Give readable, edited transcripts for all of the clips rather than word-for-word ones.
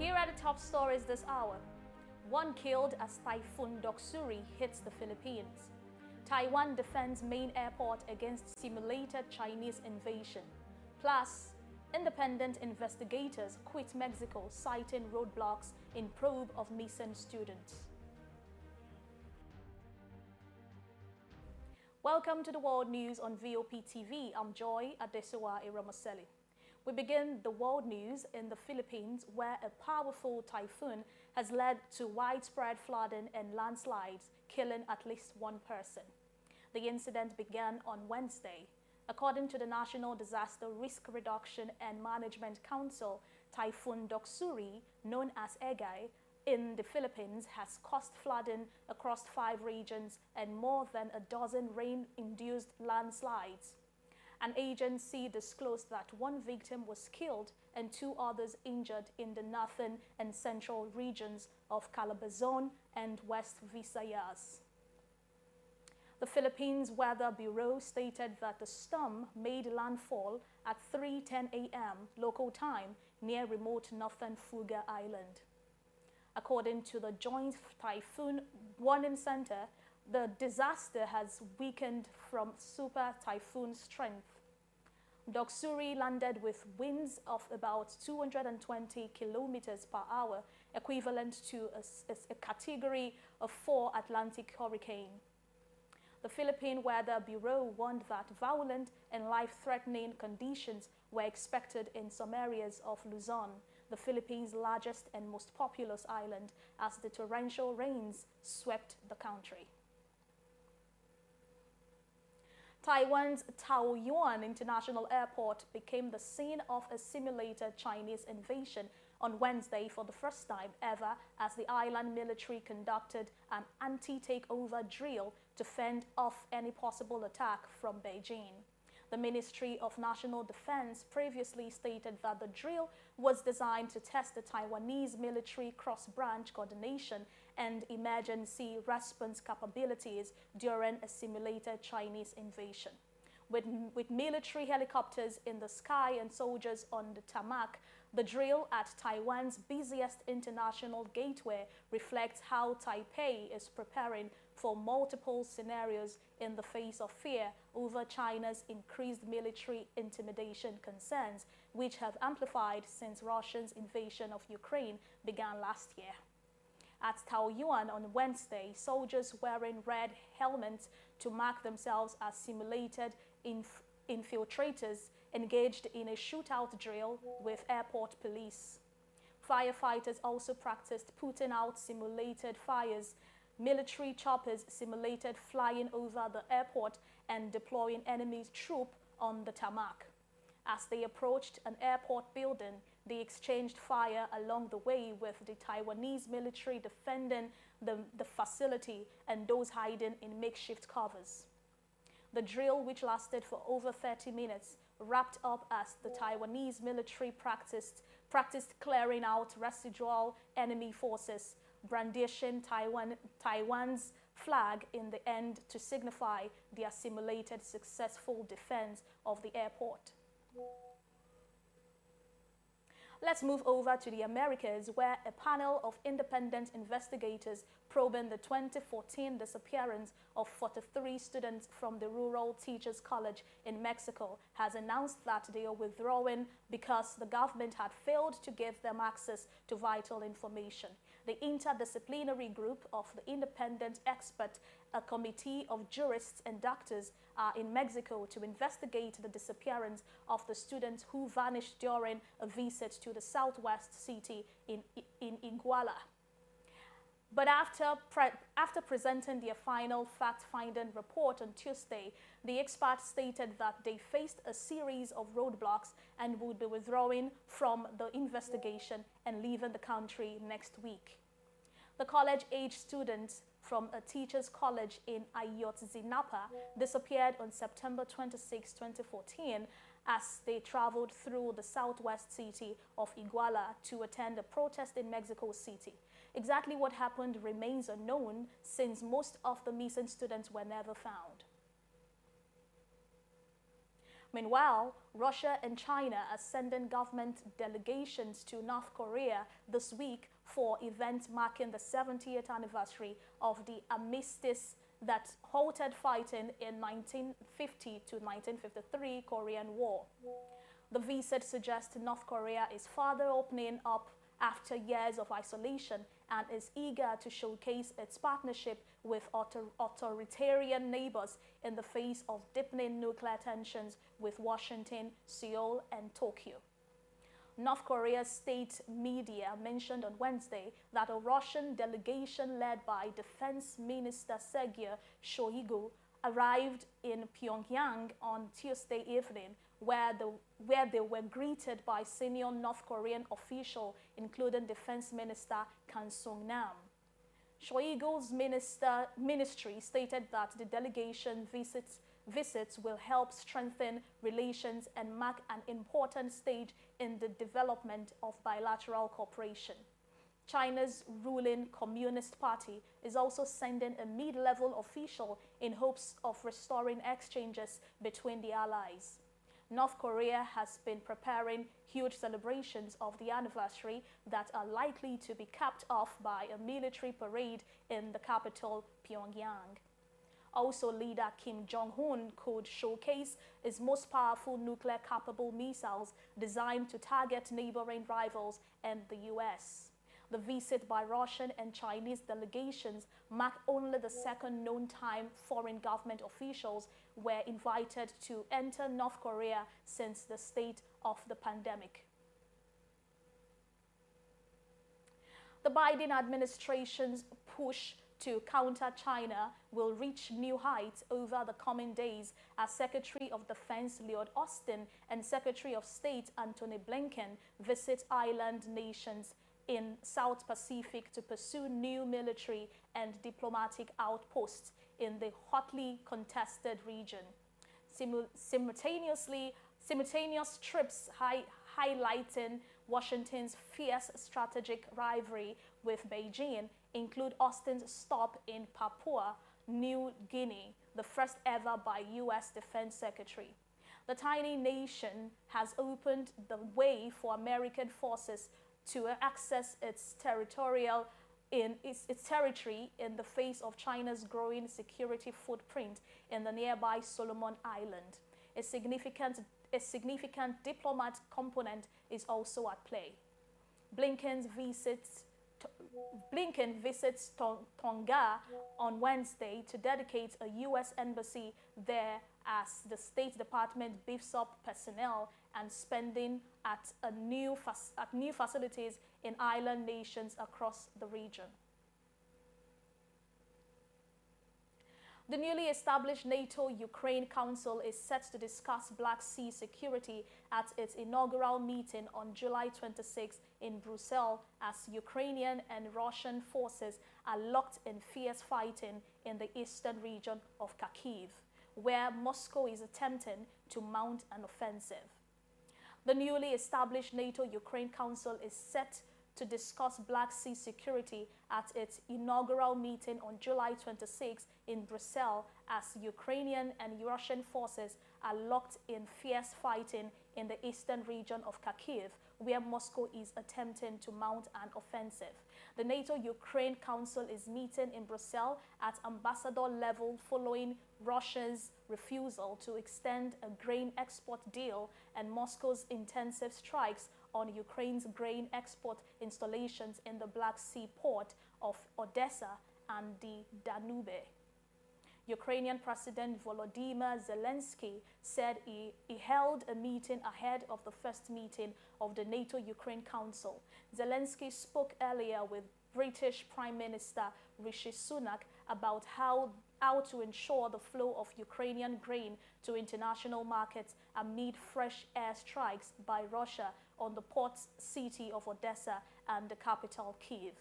Here are the top stories this hour. One killed as Typhoon Doksuri hits the Philippines. Taiwan defends main airport against simulated Chinese invasion. Plus, independent investigators quit Mexico citing roadblocks in probe of missing students. Welcome to the World News on VOPTV. I'm Joy Adesewa Iramaseli. We begin the world news in the Philippines, where a powerful typhoon has led to widespread flooding and landslides, killing at least one person. The incident began on Wednesday. According to the National Disaster Risk Reduction and Management Council, Typhoon Doksuri, known as Egay, in the Philippines has caused flooding across 5 regions and more than a dozen rain-induced landslides. An agency disclosed that 1 victim was killed and 2 others injured in the northern and central regions of Calabazon and West Visayas. The Philippines Weather Bureau stated that the storm made landfall at 3:10 a.m. local time near remote northern Fuga Island. According to the Joint Typhoon Warning Center, the disaster has weakened from super typhoon strength. Doksuri landed with winds of about 220 kilometers per hour, equivalent to a category of 4 Atlantic hurricane. The Philippine Weather Bureau warned that violent and life-threatening conditions were expected in some areas of Luzon, the Philippines' largest and most populous island, as the torrential rains swept the country. Taiwan's Taoyuan International Airport became the scene of a simulated Chinese invasion on Wednesday for the first time ever, as the island military conducted an anti-takeover drill to fend off any possible attack from Beijing. The Ministry of National Defense previously stated that the drill was designed to test the Taiwanese military cross-branch coordination and emergency response capabilities during a simulated Chinese invasion. With military helicopters in the sky and soldiers on the tarmac, the drill at Taiwan's busiest international gateway reflects how Taipei is preparing for multiple scenarios in the face of fear over China's increased military intimidation concerns, which have amplified since Russia's invasion of Ukraine began last year. At Taoyuan on Wednesday, soldiers wearing red helmets to mark themselves as simulated infiltrators engaged in a shootout drill with airport police. Firefighters also practiced putting out simulated fires. Military choppers simulated flying over the airport and deploying enemy troops on the tarmac. As they approached an airport building, they exchanged fire along the way, with the Taiwanese military defending the facility and those hiding in makeshift covers. The drill, which lasted for over 30 minutes, wrapped up as the Taiwanese military practiced clearing out residual enemy forces, brandishing Taiwan's flag in the end to signify their simulated successful defense of the airport. Let's move over to the Americas, where a panel of independent investigators probing the 2014 disappearance of 43 students from the Rural Teachers College in Mexico has announced that they are withdrawing because the government had failed to give them access to vital information. The interdisciplinary group of the independent expert, a committee of jurists and doctors, are in Mexico to investigate the disappearance of the students who vanished during a visit to the southwest city in Iguala. But after presenting their final fact-finding report on Tuesday, the experts stated that they faced a series of roadblocks and would be withdrawing from the investigation and leaving the country next week. The college-age students from a teachers' college in Ayotzinapa disappeared on September 26, 2014, as they traveled through the southwest city of Iguala to attend a protest in Mexico City. Exactly what happened remains unknown, since most of the missing students were never found. Meanwhile, Russia and China are sending government delegations to North Korea this week for events marking the 70th anniversary of the armistice that halted fighting in 1950 to 1953 Korean War. The visit suggests North Korea is further opening up after years of isolation and is eager to showcase its partnership with authoritarian neighbors in the face of deepening nuclear tensions with Washington, Seoul, and Tokyo. North Korea's state media mentioned on Wednesday that a Russian delegation led by Defense Minister Sergei Shoigu arrived in Pyongyang on Tuesday evening, where they were greeted by senior North Korean officials, including Defense Minister Kang Sung-nam. Shoigu's ministry stated that the delegation visits will help strengthen relations and mark an important stage in the development of bilateral cooperation. China's ruling Communist Party is also sending a mid-level official in hopes of restoring exchanges between the allies. North Korea has been preparing huge celebrations of the anniversary that are likely to be capped off by a military parade in the capital, Pyongyang. Also, leader Kim Jong-un could showcase his most powerful nuclear-capable missiles designed to target neighboring rivals and the U.S. The visit by Russian and Chinese delegations marked only the second known time foreign government officials were invited to enter North Korea since the state of the pandemic. The Biden administration's push to counter China will reach new heights over the coming days as Secretary of Defense Lloyd Austin and Secretary of State Antony Blinken visit island nations in South Pacific to pursue new military and diplomatic outposts in the hotly contested region. Simultaneous trips highlighting Washington's fierce strategic rivalry with Beijing include Austin's stop in Papua New Guinea, the first ever by U.S. Defense Secretary. The tiny nation has opened the way for American forces to access its territory in the face of China's growing security footprint in the nearby Solomon Island. A significant diplomatic component is also at play. Blinken visits Tonga on Wednesday to dedicate a U.S. embassy there as the State Department beefs up personnel and spending at new facilities in island nations across the region. The newly established NATO-Ukraine Council is set to discuss Black Sea security at its inaugural meeting on July 26 in Brussels as Ukrainian and Russian forces are locked in fierce fighting in the eastern region of Kharkiv, where Moscow is attempting to mount an offensive. The newly established NATO-Ukraine Council is set to discuss Black Sea security at its inaugural meeting on July 26 in Brussels as Ukrainian and Russian forces are locked in fierce fighting in the eastern region of Kharkiv, where Moscow is attempting to mount an offensive. The NATO-Ukraine Council is meeting in Brussels at ambassador level following Russia's refusal to extend a grain export deal and Moscow's intensive strikes on Ukraine's grain export installations in the Black Sea port of Odessa and the Danube. Ukrainian President Volodymyr Zelensky said he held a meeting ahead of the first meeting of the NATO-Ukraine Council. Zelensky spoke earlier with British Prime Minister Rishi Sunak about how to ensure the flow of Ukrainian grain to international markets amid fresh airstrikes by Russia on the port city of Odessa and the capital Kyiv.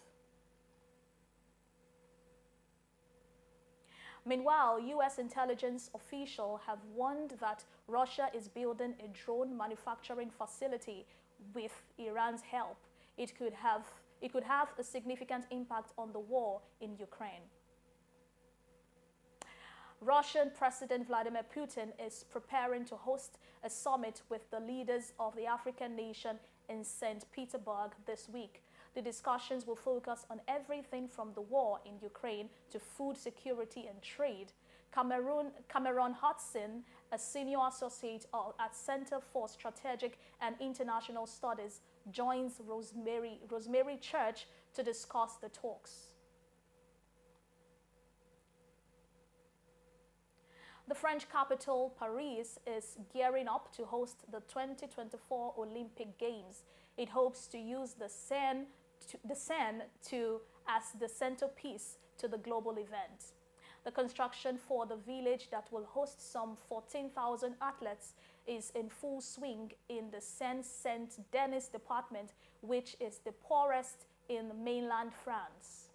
Meanwhile, U.S. intelligence officials have warned that Russia is building a drone manufacturing facility with Iran's help. It could have a significant impact on the war in Ukraine. Russian President Vladimir Putin is preparing to host a summit with the leaders of the African nation in St. Petersburg this week. The discussions will focus on everything from the war in Ukraine to food security and trade. Cameron Hudson, a senior associate at Center for Strategic and International Studies, joins Rosemary Church to discuss the talks. The French capital, Paris, is gearing up to host the 2024 Olympic Games. It hopes to use the Seine as the centerpiece to the global event. The construction for the village that will host some 14,000 athletes is in full swing in the Seine-Saint-Denis department, which is the poorest in mainland France.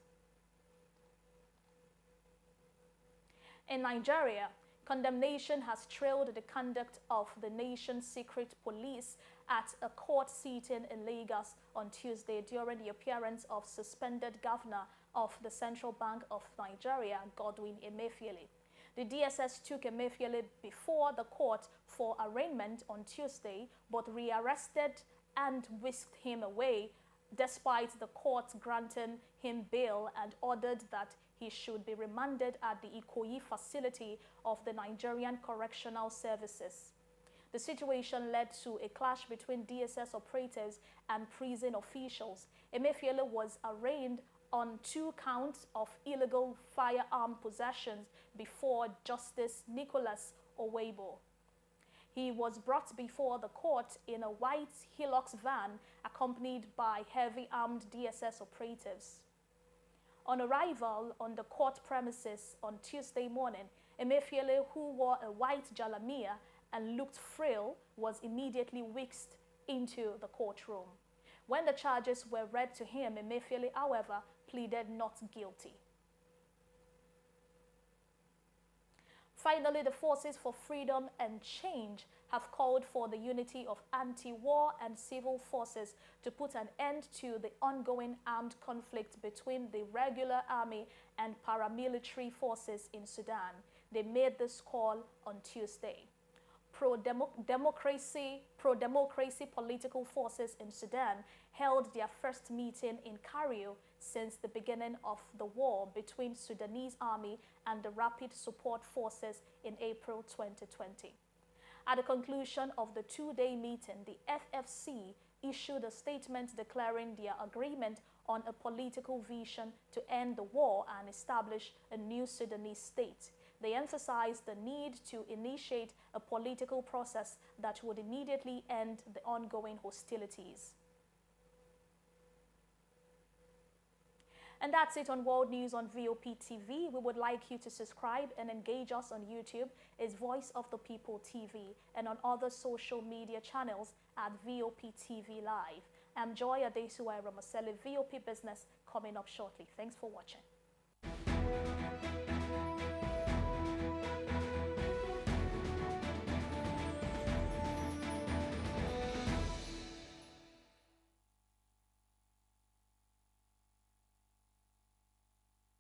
In Nigeria, condemnation has trailed the conduct of the nation's secret police at a court sitting in Lagos on Tuesday during the appearance of suspended governor of the Central Bank of Nigeria, Godwin Emefiele. The DSS took Emefiele before the court for arraignment on Tuesday, but rearrested and whisked him away, despite the court granting him bail and ordered that he should be remanded at the Ikoyi facility of the Nigerian Correctional Services. The situation led to a clash between DSS operatives and prison officials. Emefiele was arraigned on 2 counts of illegal firearm possessions before Justice Nicholas Owebo. He was brought before the court in a white Hilux van accompanied by heavy armed DSS operatives. On arrival on the court premises on Tuesday morning, Emefiele, who wore a white jalamiya and looked frail, was immediately whisked into the courtroom. When the charges were read to him, Emefiele, however, pleaded not guilty. Finally, the Forces for Freedom and Change have called for the unity of anti-war and civil forces to put an end to the ongoing armed conflict between the regular army and paramilitary forces in Sudan. They made this call on Tuesday. Pro-democracy political forces in Sudan held their first meeting in Cairo since the beginning of the war between Sudanese army and the Rapid Support Forces in April 2020. At the conclusion of the 2-day meeting, the FFC issued a statement declaring their agreement on a political vision to end the war and establish a new Sudanese state. They emphasized the need to initiate a political process that would immediately end the ongoing hostilities. And that's it on World News on VOP TV. We would like you to subscribe and engage us on YouTube. It's Voice of the People TV, and on other social media channels at VOP TV Live. I'm Joy Adesuwa Ramasele, VOP Business, coming up shortly. Thanks for watching.